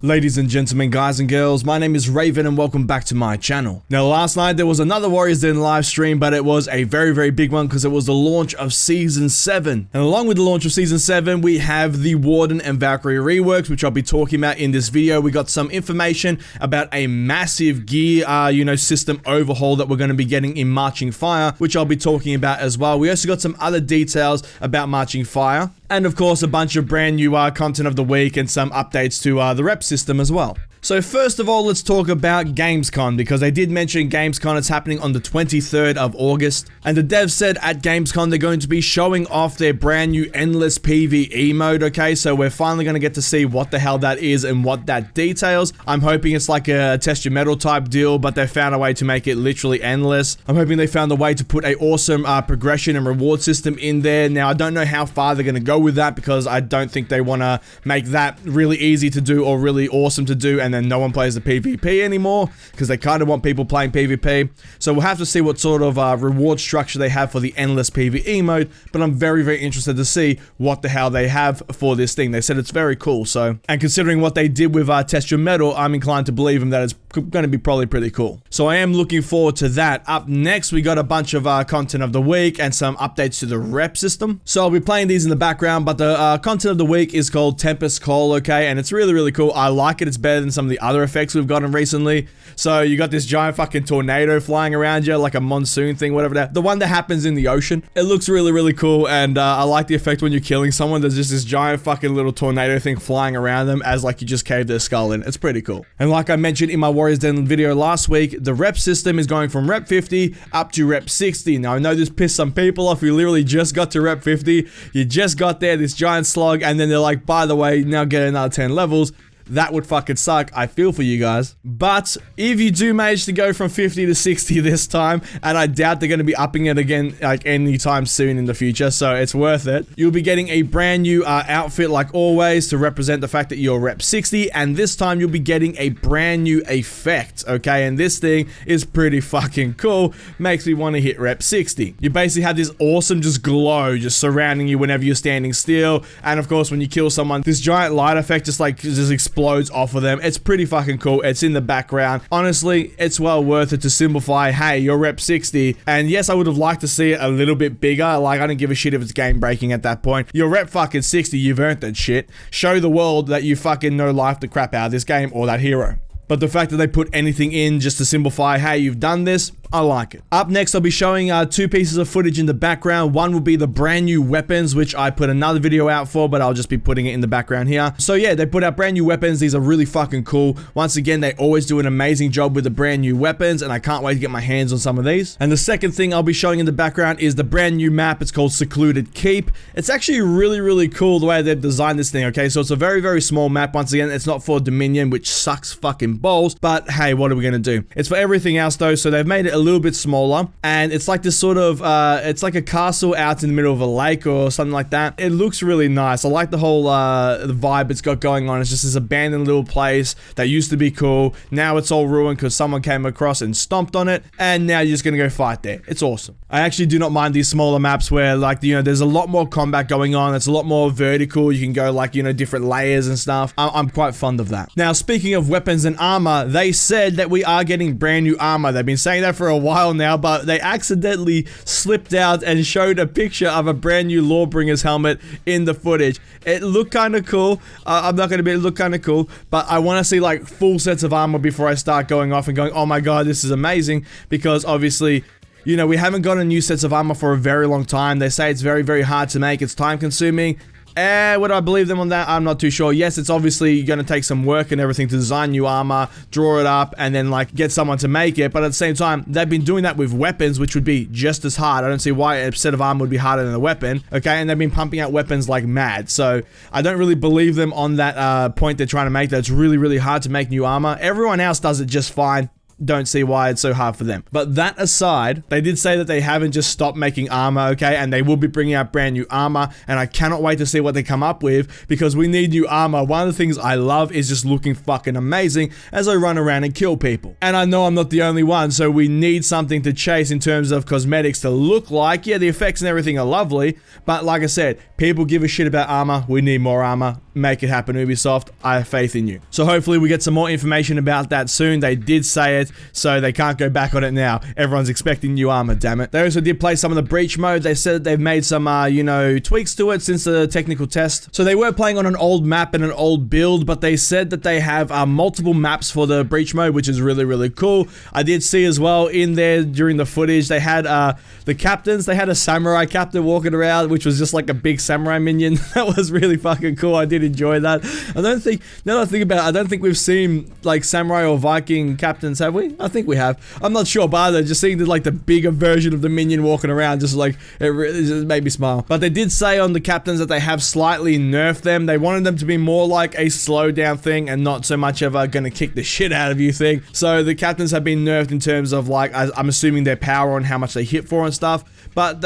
Ladies and gentlemen, guys and girls, my name is Raven and welcome back to my channel. Now last night there was another Warriors Den live stream, but it was a very big one because it was the launch of Season 7. And along with the launch of Season 7, we have the Warden and Valkyrie reworks, which I'll be talking about in this video. We got some information about a massive gear, system overhaul that we're going to be getting in Marching Fire, which I'll be talking about as well. We also got some other details about Marching Fire. And of course, a bunch of brand new content of the week and some updates to the rep system as well. So first of all, let's talk about Gamescom, because they did mention Gamescom. It's happening on the 23rd of August. And the devs said at Gamescom they're going to be showing off their brand new endless PVE mode, okay? So we're finally going to get to see what the hell that is and what that details. I'm hoping it's like a test your metal type deal, but they found a way to make it literally endless. I'm hoping they found a way to put a awesome progression and reward system in there. Now, I don't know how far they're going to go with that, because I don't think they want to make that really easy to do or really awesome to do, and then no one plays the PvP anymore, because they kind of want people playing PvP. So we'll have to see what sort of reward structure they have for the endless PvE mode, but I'm very interested to see what the hell they have for this thing. They said it's very cool, so, and considering what they did with Test Your Metal, I'm inclined to believe them that it's going to be probably pretty cool. So I am looking forward to that. Up next, we got a bunch of content of the week and some updates to the rep system. So I'll be playing these in the background, but the content of the week is called Tempest Call, okay, and it's really cool. I like it. It's better than some of the other effects we've gotten recently. So you got this giant fucking tornado flying around you, like a monsoon thing, whatever that. The one that happens in the ocean. It looks really cool, and I like the effect when you're killing someone. There's just this giant fucking little tornado thing flying around them as like you just caved their skull in. It's pretty cool. And like I mentioned in my Warriors Den video last week, the rep system is going from rep 50 up to rep 60. Now I know this pissed some people off. You literally just got to rep 50. You just got there, this giant slog, and then they're like, by the way, now get another 10 levels. That would fucking suck. I feel for you guys. But if you do manage to go from 50 to 60 this time, and I doubt they're going to be upping it again like anytime soon in the future, so it's worth it. You'll be getting a brand new outfit like always to represent the fact that you're rep 60, and this time you'll be getting a brand new effect, okay? And this thing is pretty fucking cool. Makes me want to hit rep 60. You basically have this awesome just glow just surrounding you whenever you're standing still, and of course when you kill someone, this giant light effect just explodes off of them. It's pretty fucking cool. It's in the background. Honestly, it's well worth it to simplify, hey, you're rep 60. And yes, I would have liked to see it a little bit bigger. Like, I don't give a shit if it's game breaking at that point. You're rep fucking 60. You've earned that shit. Show the world that you fucking know life the crap out of this game or that hero. But the fact that they put anything in just to simplify, hey, you've done this, I like it. Up next, I'll be showing two pieces of footage in the background. One will be the brand new weapons, which I put another video out for, but I'll just be putting it in the background here. So yeah, they put out brand new weapons. These are really fucking cool. Once again, they always do an amazing job with the brand new weapons, and I can't wait to get my hands on some of these. And the second thing I'll be showing in the background is the brand new map. It's called Secluded Keep. It's actually really cool the way they've designed this thing, okay? So it's a very small map. Once again, it's not for Dominion, which sucks fucking balls, but hey, what are we gonna do? It's for everything else though, so they've made it a little bit smaller, and it's like this sort of it's like a castle out in the middle of a lake or something like that. It looks really nice. I like the whole the vibe it's got going on. It's just this abandoned little place that used to be cool. Now it's all ruined because someone came across and stomped on it, and now you're just gonna go fight there. It's awesome. I actually do not mind these smaller maps where, like, there's a lot more combat going on. It's a lot more vertical. You can go like, different layers and stuff. I'm quite fond of that. Now, speaking of weapons and armor, they said that we are getting brand new armor. They've been saying that for a while now, but they accidentally slipped out and showed a picture of a brand new Lawbringer's helmet in the footage. It looked kind of cool. I'm not going to be, it looked kind of cool, but I want to see like full sets of armor before I start going off and going, oh my god, this is amazing, because obviously, we haven't gotten new sets of armor for a very long time. They say it's very hard to make. It's time consuming. Would I believe them on that? I'm not too sure. Yes, it's obviously going to take some work and everything to design new armor, draw it up, and then like get someone to make it. But at the same time, they've been doing that with weapons, which would be just as hard. I don't see why a set of armor would be harder than a weapon. Okay, and they've been pumping out weapons like mad. So I don't really believe them on that point they're trying to make, that it's really hard to make new armor. Everyone else does it just fine. don't see why it's so hard for them. But that aside, they did say that they haven't just stopped making armor, okay? And they will be bringing out brand new armor, and I cannot wait to see what they come up with, because we need new armor. One of the things I love is just looking fucking amazing as I run around and kill people. And I know I'm not the only one, so we need something to chase in terms of cosmetics to look like. Yeah, the effects and everything are lovely, but like I said, people give a shit about armor. We need more armor. Make it happen, Ubisoft. I have faith in you. So hopefully we get some more information about that soon. They did say it, so they can't go back on it now. Everyone's expecting new armor, damn it. They also did play some of the breach mode. They said that they've made some, you know, tweaks to it since the technical test. So they were playing on an old map and an old build, but they said that they have multiple maps for the breach mode, which is really, really cool. I did see as well in there during the footage, they had the captains. They had a samurai captain walking around, which was just like a big samurai minion. That was really fucking cool. I did enjoy that. I don't think, now that I think about it, I don't think we've seen like samurai or Viking captains, have we? I think we have. I'm not sure, but either just seeing the bigger version of the minion walking around, just like it really just made me smile. But they did say on the captains that they have slightly nerfed them. They wanted them to be more like a slow down thing and not so much of a gonna kick the shit out of you thing. So the captains have been nerfed in terms of like, I'm assuming their power and how much they hit for and stuff, but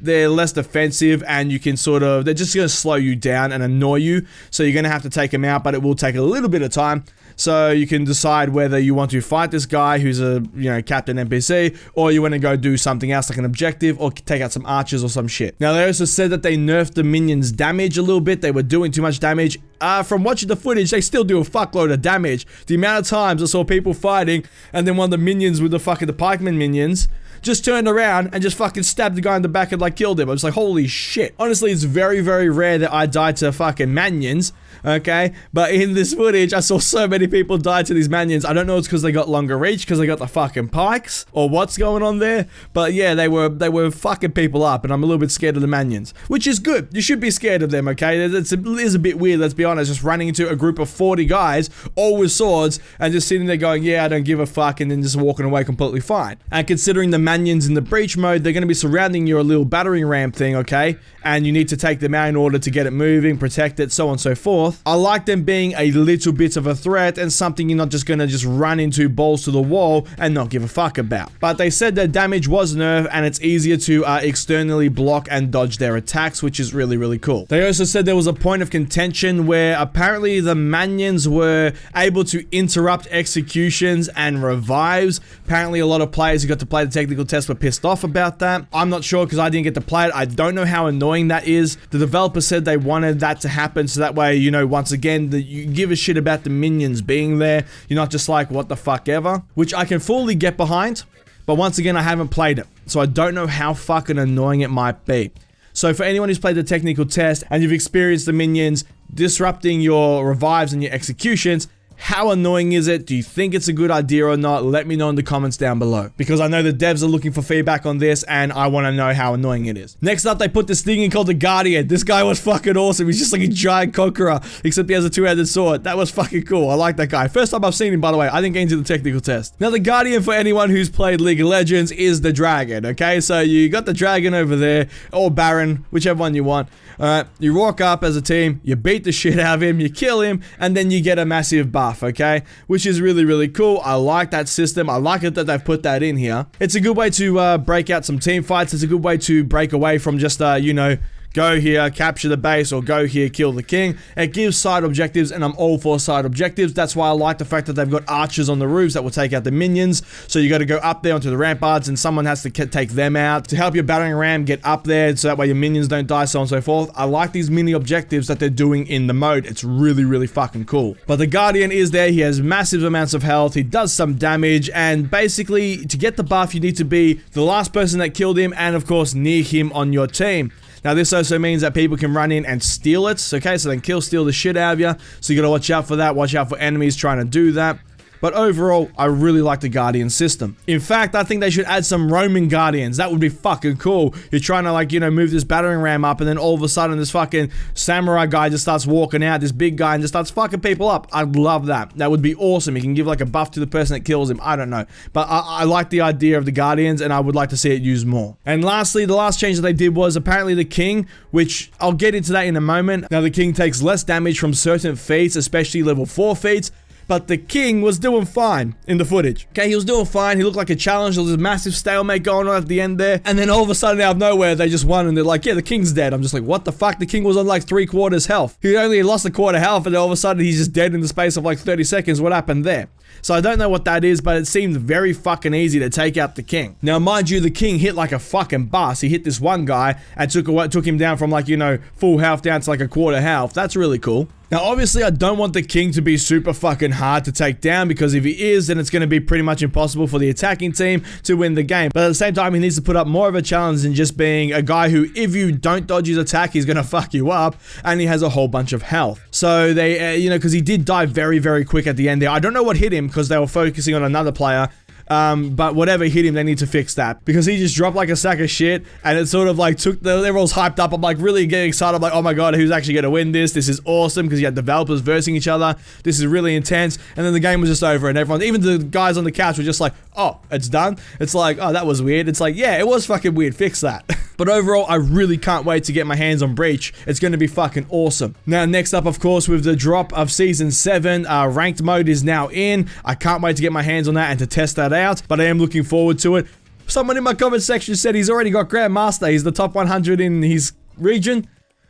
they're less defensive, and you can they're just going to slow you down and annoy you. So you're going to have to take them out, but it will take a little bit of time. So you can decide whether you want to fight this guy who's a, you know, captain NPC, or you want to go do something else like an objective, or take out some archers or some shit. Now they also said that they nerfed the minions' damage a little bit. They were doing too much damage. From watching the footage, they still do a fuckload of damage. The amount of times I saw people fighting, and then one of the minions with the pikeman minions just turned around and just fucking stabbed the guy in the back and like killed him. I was like, holy shit. Honestly, it's very, very rare that I die to fucking minions, okay? But in this footage, I saw so many people die to these minions. I don't know if it's because they got longer reach, because they got the fucking pikes, or what's going on there. But yeah, they were fucking people up, and I'm a little bit scared of the minions, which is good. You should be scared of them, okay? It is a bit weird, let's be honest, just running into a group of 40 guys, all with swords, and just sitting there going, yeah, I don't give a fuck, and then just walking away completely fine. And considering the minions in the breach mode, they're going to be surrounding your little battering ram thing, okay? And you need to take them out in order to get it moving, protect it, so on and so forth. I like them being a little bit of a threat and something you're not just going to just run into balls to the wall and not give a fuck about. But they said their damage was nerfed, and it's easier to externally block and dodge their attacks, which is really, really cool. They also said there was a point of contention where apparently the minions were able to interrupt executions and revives. Apparently a lot of players who got to play the technical test were pissed off about that. I'm not sure because I didn't get to play it. I don't know how annoying that is. The developer said they wanted that to happen so that way, you know, once again, you give a shit about the minions being there. You're not just like, what the fuck ever, which I can fully get behind. But once again, I haven't played it, so I don't know how fucking annoying it might be. So for anyone who's played the technical test and you've experienced the minions disrupting your revives and your executions, how annoying is it? Do you think it's a good idea or not? Let me know in the comments down below, because I know the devs are looking for feedback on this and I want to know how annoying it is. Next up, they put this thing in called the Guardian. This guy was fucking awesome. He's just like a giant conqueror, except he has a two-handed sword. That was fucking cool. I like that guy. First time I've seen him, by the way. I didn't get into the technical test. Now, the Guardian, for anyone who's played League of Legends, is the dragon, okay? So you got the dragon over there, or Baron, whichever one you want. Alright, you walk up as a team, you beat the shit out of him, you kill him, and then you get a massive buff, okay? Which is really, really cool. I like that system. I like it that they've put that in here. It's a good way to break out some team fights. It's a good way to break away from just, you know, go here, capture the base, or go here, kill the king. It gives side objectives, and I'm all for side objectives. That's why I like the fact that they've got archers on the roofs that will take out the minions. So you got to go up there onto the ramparts, and someone has to take them out to help your battering ram get up there, so that way your minions don't die, so on and so forth. I like these mini objectives that they're doing in the mode. It's really, really fucking cool. But the Guardian is there. He has massive amounts of health. He does some damage, and basically, to get the buff, you need to be the last person that killed him, and of course, near him on your team. Now, this also means that people can run in and steal it, okay? So they can steal the shit out of you. So you gotta watch out for that. Watch out for enemies trying to do that. But overall, I really like the Guardian system. In fact, I think they should add some roaming Guardians. That would be fucking cool. You're trying to, like, you know, move this battering ram up, and then all of a sudden this fucking samurai guy just starts walking out, this big guy, and just starts fucking people up. I'd love that. That would be awesome. You can give, like, a buff to the person that kills him. I don't know. But I like the idea of the Guardians, and I would like to see it used more. And lastly, the last change that they did was apparently the king, which I'll get into that in a moment. Now, the king takes less damage from certain feats, especially level 4 feats. but the king was doing fine in the footage. Okay, he was doing fine. He looked like a challenge. There was a massive stalemate going on at the end there. And then all of a sudden, out of nowhere, they just won and they're like, yeah, the king's dead. I'm just like, what the fuck? The king was on like 3/4 health. He only lost a quarter health and all of a sudden he's just dead in the space of like 30 seconds. What happened there? So I don't know what that is, but it seemed very fucking easy to take out the king. Now, mind you, the king hit like a fucking bus. He hit this one guy and took him down from like, you know, full health down to like a quarter health. That's really cool. Now, obviously, I don't want the king to be super fucking hard to take down, because if he is, then it's going to be pretty much impossible for the attacking team to win the game. But at the same time, he needs to put up more of a challenge than just being a guy who, if you don't dodge his attack, he's going to fuck you up, and he has a whole bunch of health. So they, you know, because he did die very, very quick at the end there. I don't know what hit him, because they were focusing on another player. But whatever hit him, they need to fix that, because he just dropped like a sack of shit, and it sort of like everyone's hyped up. I'm like really getting excited. I'm like, oh my god, who's actually going to win this? This is awesome, because you had developers versing each other. This is really intense. And then the game was just over, and everyone, even the guys on the couch, were just like, oh, it's done. It's like, oh, that was weird. It's like, yeah, it was fucking weird. Fix that. But overall, I really can't wait to get my hands on Breach. It's going to be fucking awesome. Now, next up, of course, with the drop of Season 7, ranked mode is now in. I can't wait to get my hands on that and to test that out, but I am looking forward to it. Someone in my comment section said he's already got Grandmaster. He's the top 100 in his region.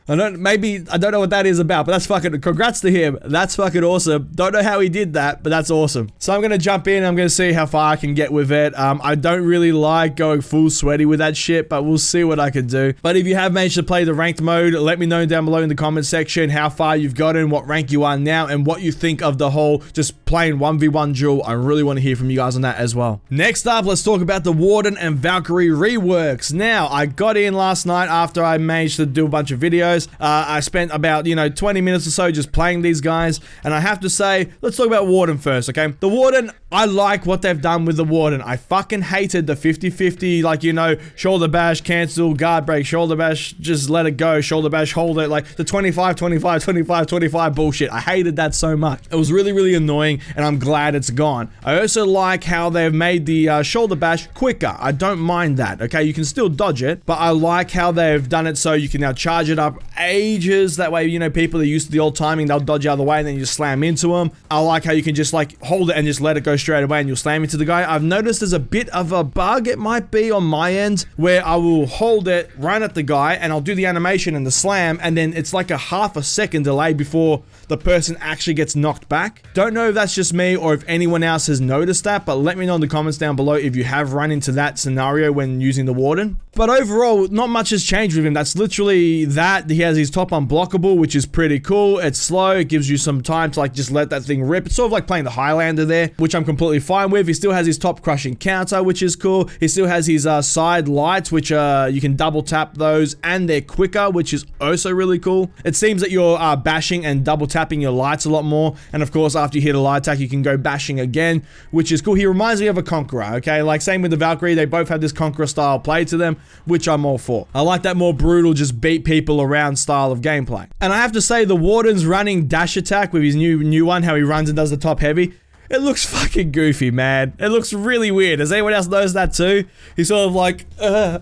I don't know what that is about, but that's fucking, congrats to him. That's fucking awesome. Don't know how he did that, but that's awesome. So I'm going to jump in. I'm going to see how far I can get with it. I don't really like going full sweaty with that shit, but we'll see what I can do. But if you have managed to play the ranked mode, let me know down below in the comment section how far you've gotten, what rank you are now, and what you think of the whole just plain 1v1 duel. I really want to hear from you guys on that as well. Next up, let's talk about the Warden and Valkyrie reworks. Now, I got in last night after I managed to do a bunch of videos. I spent about, 20 minutes or so just playing these guys, and I have to say, let's talk about Warden first, okay? The Warden, I like what they've done with the Warden. I fucking hated the 50-50, like, shoulder bash, cancel, guard break, shoulder bash, just let it go, shoulder bash, hold it, like the 25, 25, 25, 25 bullshit. I hated that so much. It was really, really annoying, and I'm glad it's gone. I also like how they've made the shoulder bash quicker. I don't mind that, okay? You can still dodge it, but I like how they've done it so you can now charge it up ages. That way, people that are used to the old timing, they'll dodge out of the way and then you just slam into them. I like how you can just like hold it and just let it go straight away and you'll slam into the guy. I've noticed there's a bit of a bug, it might be on my end, where I will hold it, run at the guy, and I'll do the animation and the slam, and then it's like a half a second delay before the person actually gets knocked back. Don't know if that's just me or if anyone else has noticed that, but let me know in the comments down below if you have run into that scenario when using the Warden. But overall, not much has changed with him. That's literally that. He has his top unblockable, which is pretty cool. It's slow. It gives you some time to like just let that thing rip. It's sort of like playing the Highlander there, which I'm completely fine with. He still has his top crushing counter, which is cool. He still has his side lights, which you can double tap those, and they're quicker, which is also really cool. It seems that you're bashing and double tapping your lights a lot more. And of course, after you hit a light attack, you can go bashing again, which is cool. He reminds me of a Conqueror, okay? Like same with the Valkyrie. They both have this Conqueror style play to them, which I'm all for. I like that more brutal, just beat people around style of gameplay. And I have to say, the Warden's running dash attack with his new one, how he runs and does the top heavy, it looks fucking goofy, man. It looks really weird. Does anyone else notice that too? He's sort of like, I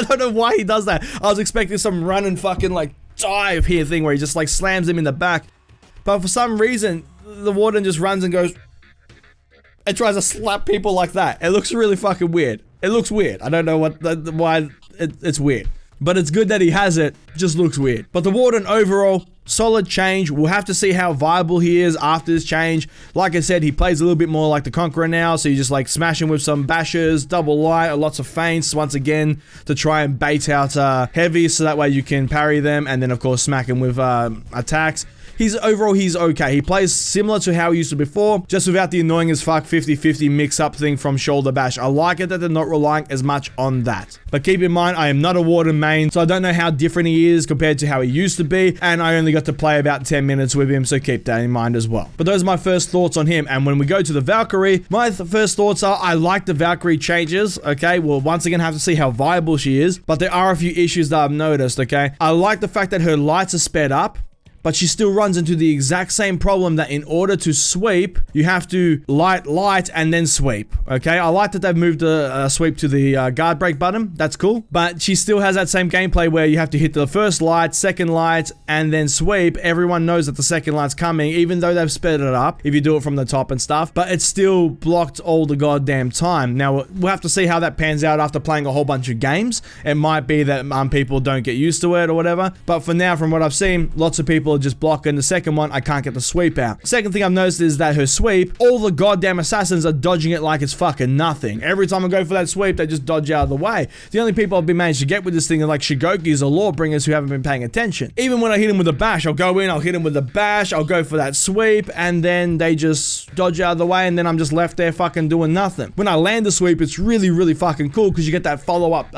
don't know why he does that. I was expecting some run and fucking like dive here thing where he just like slams him in the back. But for some reason, the Warden just runs and goes and tries to slap people like that. It looks really fucking weird. It looks weird. I don't know why it's weird. But it's good that he has it. Just looks weird. But the Warden overall, solid change. We'll have to see how viable he is after this change. Like I said, he plays a little bit more like the Conqueror now. So you just like smash him with some bashes, double light, lots of feints once again to try and bait out heavy. So that way you can parry them. And then of course smack him with attacks. He's okay. He plays similar to how he used to before, just without the annoying as fuck 50-50 mix-up thing from shoulder bash. I like it that they're not relying as much on that. But keep in mind, I am not a Warden main, so I don't know how different he is compared to how he used to be, and I only got to play about 10 minutes with him, so keep that in mind as well. But those are my first thoughts on him, and when we go to the Valkyrie, my first thoughts are, I like the Valkyrie changes, okay? We'll once again have to see how viable she is, but there are a few issues that I've noticed, okay? I like the fact that her lights are sped up, but she still runs into the exact same problem that in order to sweep, you have to light, and then sweep. Okay, I like that they've moved the sweep to the guard break button. That's cool. But she still has that same gameplay where you have to hit the first light, second light, and then sweep. Everyone knows that the second light's coming, even though they've sped it up if you do it from the top and stuff, but it's still blocked all the goddamn time. Now, we'll have to see how that pans out after playing a whole bunch of games. It might be that people don't get used to it or whatever, but for now, from what I've seen, lots of people are just blocking. The second one, I can't get the sweep out. Second thing I've noticed is that her sweep, all the goddamn assassins are dodging it like it's fucking nothing. Every time I go for that sweep, they just dodge out of the way. The only people I've been managed to get with this thing are like Shigokis or Lawbringers who haven't been paying attention. Even when I hit him with a bash, I'll go in, I'll hit him with a bash, I'll go for that sweep, and then they just dodge out of the way, and then I'm just left there fucking doing nothing. When I land the sweep, it's really, really fucking cool because you get that follow-up,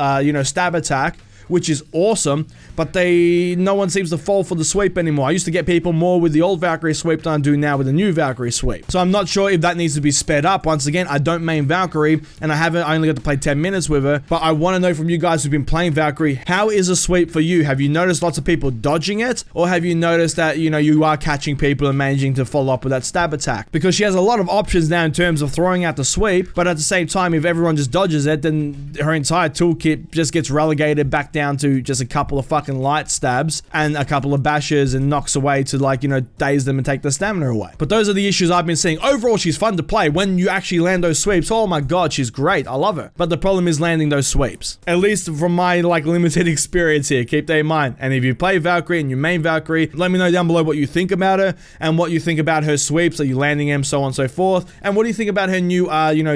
stab attack, which is awesome, but no one seems to fall for the sweep anymore. I used to get people more with the old Valkyrie sweep than I do now with the new Valkyrie sweep. So I'm not sure if that needs to be sped up. Once again, I don't main Valkyrie, and I only got to play 10 minutes with her, but I want to know from you guys who've been playing Valkyrie, how is a sweep for you? Have you noticed lots of people dodging it, or have you noticed that, you are catching people and managing to follow up with that stab attack? Because she has a lot of options now in terms of throwing out the sweep, but at the same time, if everyone just dodges it, then her entire toolkit just gets relegated back down to just a couple of fucking light stabs and a couple of bashes and knocks away to daze them and take the stamina away. But those are the issues I've been seeing. Overall, she's fun to play. When you actually land those sweeps, oh my god, she's great. I love her. But the problem is landing those sweeps. At least from my limited experience here. Keep that in mind. And if you play Valkyrie and you main Valkyrie, let me know down below what you think about her and what you think about her sweeps. Are you landing them, so on and so forth? And what do you think about her new,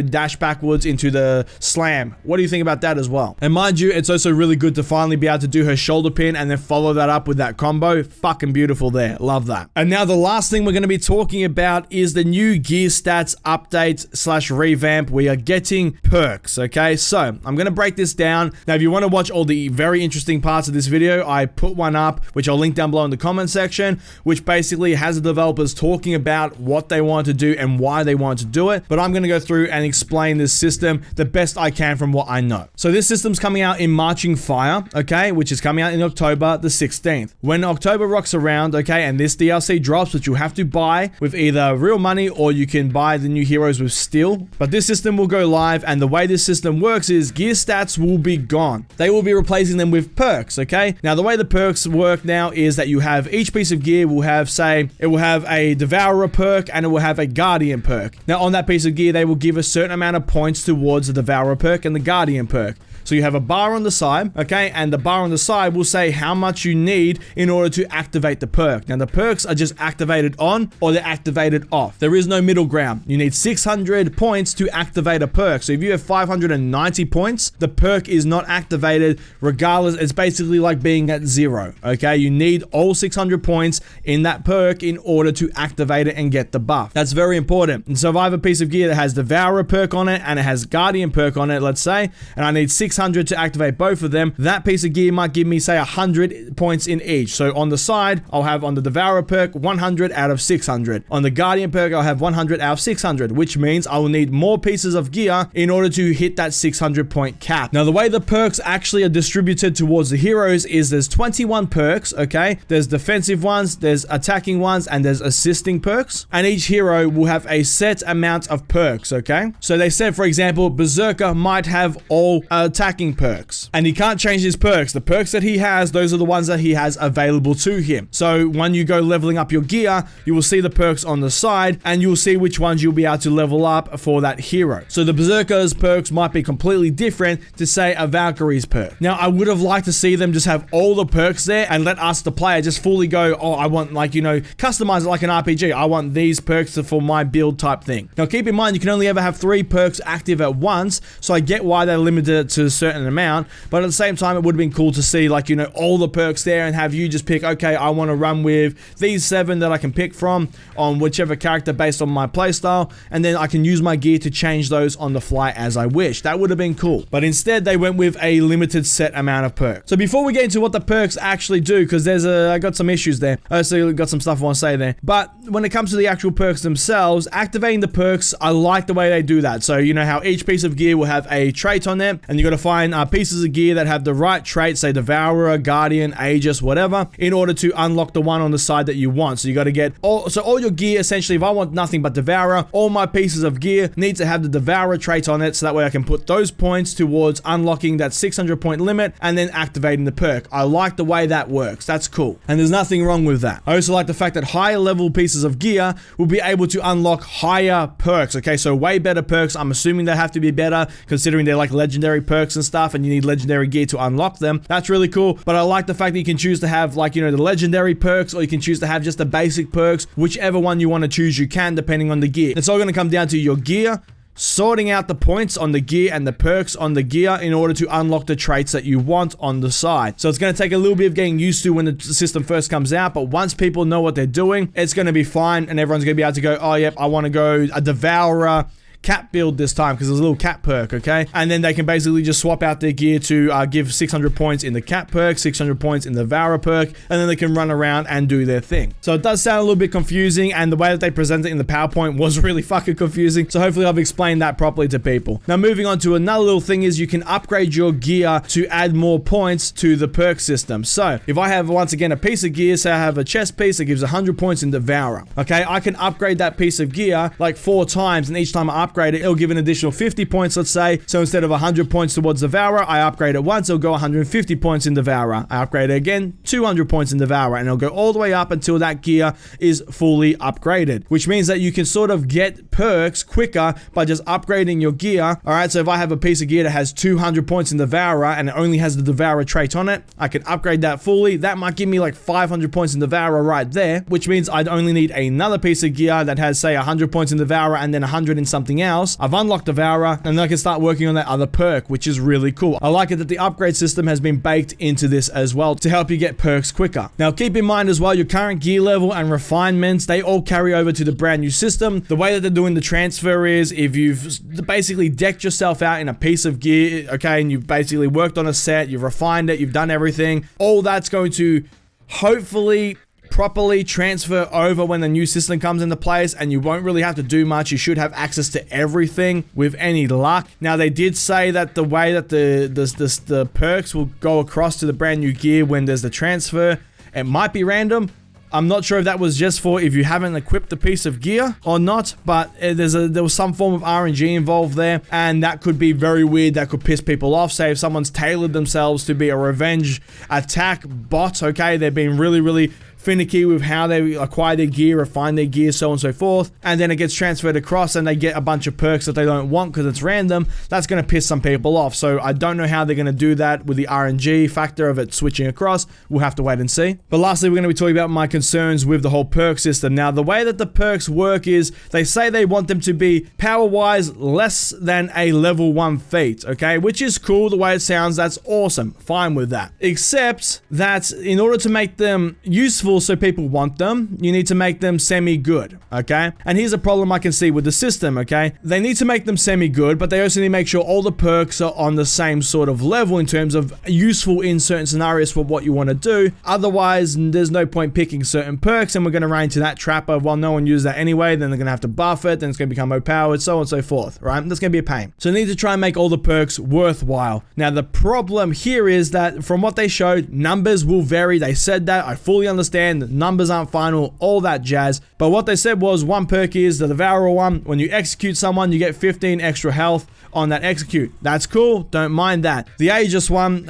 dash backwards into the slam? What do you think about that as well? And mind you, it's also really good to finally be able to do her shoulder pin and then follow that up with that combo. Fucking beautiful there. Love that. And now the last thing we're going to be talking about is the new gear stats update / revamp. We are getting perks, okay? So I'm going to break this down. Now, if you want to watch all the very interesting parts of this video, I put one up, which I'll link down below in the comment section, which basically has the developers talking about what they want to do and why they want to do it. But I'm going to go through and explain this system the best I can from what I know. So this system's coming out in Marching Fire, okay, which is coming out in October the 16th. When October rocks around, okay, and this DLC drops, which you have to buy with either real money or you can buy the new heroes with steel. But this system will go live, and the way this system works is gear stats will be gone. They will be replacing them with perks, okay? Now, the way the perks work now is that you have each piece of gear will have, say, it will have a Devourer perk and it will have a Guardian perk. Now, on that piece of gear, they will give a certain amount of points towards the Devourer perk and the Guardian perk. So you have a bar on the side, okay, and the bar on the side will say how much you need in order to activate the perk. Now, the perks are just activated on or they're activated off. There is no middle ground. You need 600 points to activate a perk. So if you have 590 points, the perk is not activated regardless. It's basically like being at 0, okay? You need all 600 points in that perk in order to activate it and get the buff. That's very important. And so if I have a piece of gear that has Devourer perk on it and it has Guardian perk on it, let's say, and I need 600 to activate both of them, that piece of gear might give me, say, 100 points in each. So on the side, I'll have on the Devourer perk 100 out of 600. On the Guardian perk, I'll have 100 out of 600, which means I will need more pieces of gear in order to hit that 600 point cap. Now, the way the perks actually are distributed towards the heroes is there's 21 perks, okay? There's defensive ones, there's attacking ones, and there's assisting perks. And each hero will have a set amount of perks, okay? So they said, for example, Berserker might have all attacking perks, and he can't change his perks. The perks that he has, those are the ones that he has available to him. So when you go leveling up your gear, you will see the perks on the side, and you will see which ones you'll be able to level up for that hero. So the Berserker's perks might be completely different to, say, a Valkyrie's perk. Now, I would have liked to see them just have all the perks there and let us, the player, just fully go, oh, I want, customize it like an RPG. I want these perks for my build type thing. Now, keep in mind, you can only ever have 3 perks active at once, so I get why they're limited it to a certain amount, but at the same time, it would have been cool to see, all the perks there and have you just pick, okay, I want to run with these 7 that I can pick from on whichever character based on my playstyle, and then I can use my gear to change those on the fly as I wish. That would have been cool. But instead, they went with a limited set amount of perks. So before we get into what the perks actually do, because I got some issues there. So got some stuff I want to say there. But when it comes to the actual perks themselves, activating the perks, I like the way they do that. So you know how each piece of gear will have a trait on them, and you got to to find pieces of gear that have the right traits, say Devourer, Guardian, Aegis, whatever, in order to unlock the one on the side that you want. So you got to get all your gear, essentially, if I want nothing but Devourer, all my pieces of gear need to have the Devourer trait on it, so that way I can put those points towards unlocking that 600 point limit and then activating the perk. I like the way that works. That's cool. And there's nothing wrong with that. I also like the fact that higher level pieces of gear will be able to unlock higher perks. Okay, so way better perks. I'm assuming they have to be better considering they're like legendary perks and stuff and you need legendary gear to unlock them. That's really cool. But I like the fact that you can choose to have, like, you know, the legendary perks, or you can choose to have just the basic perks. Whichever one you want to choose, you can, depending on the gear. It's all going to come down to your gear, sorting out the points on the gear and the perks on the gear in order to unlock the traits that you want on the side. So it's going to take a little bit of getting used to when the system first comes out, but once people know what they're doing, it's going to be fine, and everyone's going to be able to go, oh yep, I want to go a Devourer cat build this time because there's a little cat perk, okay? And then they can basically just swap out their gear to give 600 points in the cat perk, 600 points in the Devourer perk, and then they can run around and do their thing. So it does sound a little bit confusing, and the way that they present it in the PowerPoint was really fucking confusing. So hopefully I've explained that properly to people. Now moving on to another little thing is you can upgrade your gear to add more points to the perk system. So if I have, once again, a piece of gear, say I have a chest piece that gives 100 points in Devourer, okay? I can upgrade that piece of gear like 4 times, and each time I upgrade it, it'll give an additional 50 points, let's say. So instead of 100 points towards Devourer, I upgrade it once, it'll go 150 points in Devourer. I upgrade it again, 200 points in Devourer, and it'll go all the way up until that gear is fully upgraded, which means that you can sort of get perks quicker by just upgrading your gear. All right, so if I have a piece of gear that has 200 points in Devourer and it only has the Devourer trait on it, I can upgrade that fully. That might give me like 500 points in Devourer right there, which means I'd only need another piece of gear that has, say, 100 points in Devourer and then 100 in something else. I've unlocked Devourer, and then I can start working on that other perk, which is really cool. I like it that the upgrade system has been baked into this as well to help you get perks quicker. Now keep in mind as well, your current gear level and refinements, they all carry over to the brand new system. The way that they're doing the transfer is if you've basically decked yourself out in a piece of gear, okay, and you've basically worked on a set, you've refined it, you've done everything, all that's going to hopefully properly transfer over when the new system comes into place, and you won't really have to do much. You should have access to everything with any luck. Now they did say that the way that the perks will go across to the brand new gear when there's the transfer, it might be random. I'm not sure if that was just for if you haven't equipped the piece of gear or not, but there was some form of RNG involved there, and that could be very weird. That could piss people off. Say if someone's tailored themselves to be a revenge attack bot, okay, they're being really finicky with how they acquire their gear, refine their gear, so on and so forth, and then it gets transferred across and they get a bunch of perks that they don't want because it's random. That's going to piss some people off. So I don't know how they're going to do that with the RNG factor of it switching across. We'll have to wait and see. But lastly, we're going to be talking about my concerns with the whole perk system. Now, the way that the perks work is they say they want them to be power-wise less than a level 1 feat, okay? Which is cool the way it sounds. That's awesome. Fine with that. Except that in order to make them useful so people want them, you need to make them semi-good, okay? And here's a problem I can see with the system, okay? They need to make them semi-good, but they also need to make sure all the perks are on the same sort of level in terms of useful in certain scenarios for what you want to do. Otherwise, there's no point picking certain perks, and we're going to run into that trap of, well, no one uses that anyway, then they're going to have to buff it, then it's going to become overpowered, so on and so forth, right? That's going to be a pain. So they need to try and make all the perks worthwhile. Now, the problem here is that from what they showed, numbers will vary. They said that. I fully understand. Numbers aren't final, all that jazz. But what they said was one perk is the Devourer one. When you execute someone, you get 15 extra health on that execute. That's cool. Don't mind that. The Aegis one,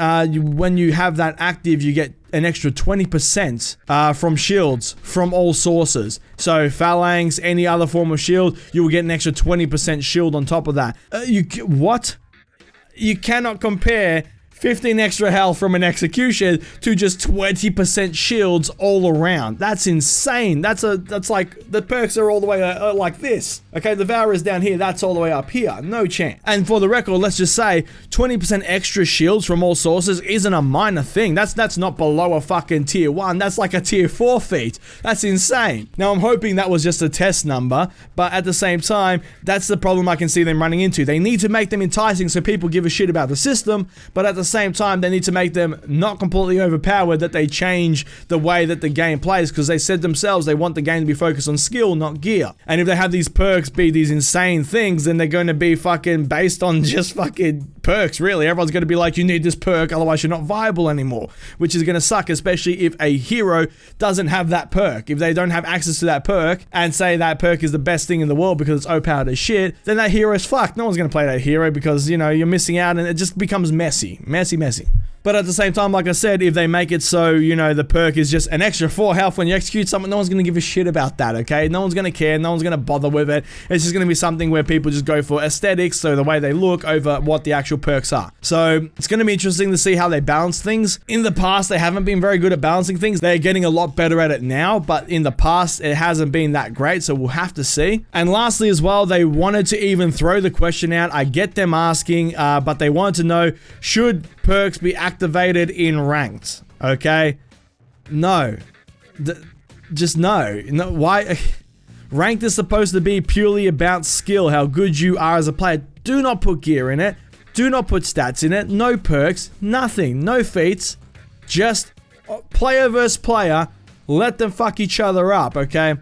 when you have that active, you get an extra 20% from shields from all sources. So phalanx, any other form of shield, you will get an extra 20% shield on top of that. What? You cannot compare 15 extra health from an execution to just 20% shields all around. That's insane. That's like the perks are all the way like this. Okay, the Devourer is down here. That's all the way up here. No chance. And for the record, let's just say 20% extra shields from all sources isn't a minor thing. That's not below a fucking tier 1. That's like a tier 4 feat. That's insane. Now, I'm hoping that was just a test number, but at the same time, that's the problem I can see them running into. They need to make them enticing so people give a shit about the system, but at the same time, they need to make them not completely overpowered, that they change the way that the game plays, because they said themselves they want the game to be focused on skill, not gear. And if they have these perks be these insane things, then they're going to be fucking based on just fucking perks, really. Everyone's going to be like, you need this perk, otherwise you're not viable anymore, which is going to suck, especially if a hero doesn't have that perk. If they don't have access to that perk and say that perk is the best thing in the world because it's overpowered as shit, then that hero is fucked. No one's going to play that hero because, you know, you're missing out and it just becomes messy. Messy. But at the same time, like I said, if they make it so, you know, the perk is just an extra 4 health when you execute someone, no one's going to give a shit about that, okay? No one's going to care. No one's going to bother with it. It's just going to be something where people just go for aesthetics, so the way they look over what the actual perks are. So it's going to be interesting to see how they balance things. In the past, they haven't been very good at balancing things. They're getting a lot better at it now, but in the past, it hasn't been that great, so we'll have to see. And lastly as well, they wanted to even throw the question out. I get them asking, but they wanted to know, should perks be activated in ranked? Okay, no, just no. Why? Ranked is supposed to be purely about skill, how good you are as a player. Do not put gear in it, do not put stats in it, no perks, nothing, no feats, just player versus player. Let them fuck each other up, okay?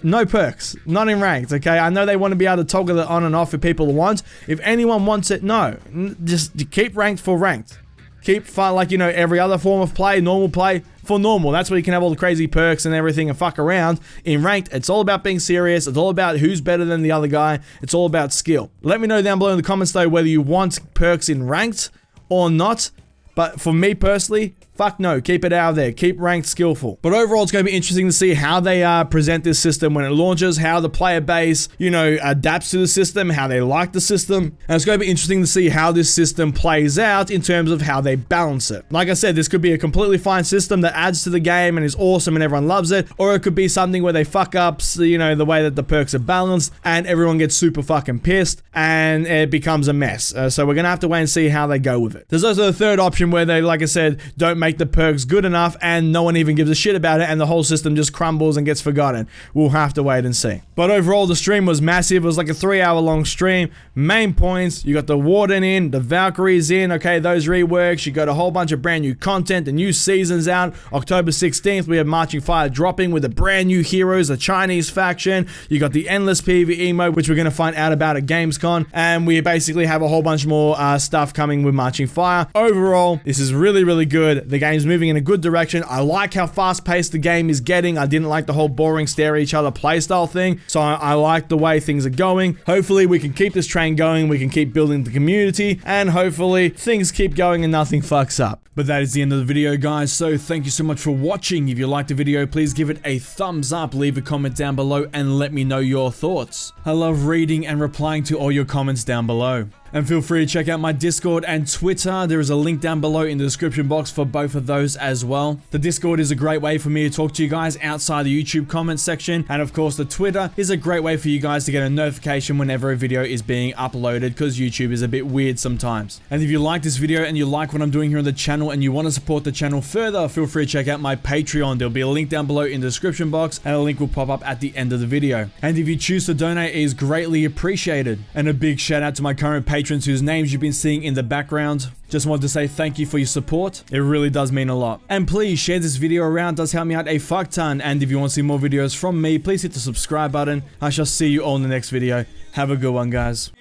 No perks, not in ranked, okay? I know they want to be able to toggle it on and off if people want. If anyone wants it, no, just keep ranked for ranked. Keep fun, like, you know, every other form of play, normal play for normal. That's where you can have all the crazy perks and everything and fuck around. In ranked, it's all about being serious. It's all about who's better than the other guy. It's all about skill. Let me know down below in the comments though whether you want perks in ranked or not. But for me personally, fuck no, keep it out of there. Keep ranked skillful. But overall, it's going to be interesting to see how they present this system when it launches, how the player base, you know, adapts to the system, how they like the system. And it's going to be interesting to see how this system plays out in terms of how they balance it. Like I said, this could be a completely fine system that adds to the game and is awesome and everyone loves it. Or it could be something where they fuck up, you know, the way that the perks are balanced and everyone gets super fucking pissed and it becomes a mess. So we're going to have to wait and see how they go with it. There's also a third option where they, like I said, don't make the perks good enough and no one even gives a shit about it and the whole system just crumbles and gets forgotten. We'll have to wait and see. But overall, the stream was massive. It was like a 3-hour long stream. Main points, you got the Warden in, the Valkyries in, okay, those reworks. You got a whole bunch of brand new content, the new season's out. October 16th, we have Marching Fire dropping with the brand new heroes, the Chinese faction. You got the endless PVE mode, which we're going to find out about at Gamescom. And we basically have a whole bunch more stuff coming with Marching Fire. Overall, this is really good. The game's moving in a good direction. I like how fast-paced the game is getting. I didn't like the whole boring stare at each other playstyle thing, so I like the way things are going. Hopefully we can keep this train going, we can keep building the community, and hopefully things keep going and nothing fucks up. But that is the end of the video, guys, so thank you so much for watching. If you liked the video, please give it a thumbs up, leave a comment down below, and let me know your thoughts. I love reading and replying to all your comments down below. And feel free to check out my Discord and Twitter. There is a link down below in the description box for both of those as well. The Discord is a great way for me to talk to you guys outside the YouTube comments section. And of course, the Twitter is a great way for you guys to get a notification whenever a video is being uploaded, because YouTube is a bit weird sometimes. And if you like this video and you like what I'm doing here on the channel and you want to support the channel further, feel free to check out my Patreon. There'll be a link down below in the description box and a link will pop up at the end of the video. And if you choose to donate, it is greatly appreciated. And a big shout out to my current patrons whose names you've been seeing in the background. Just wanted to say thank you for your support. It really does mean a lot. And please share this video around, it does help me out a fuck ton. And if you want to see more videos from me, please hit the subscribe button. I shall see you all in the next video. Have a good one, guys.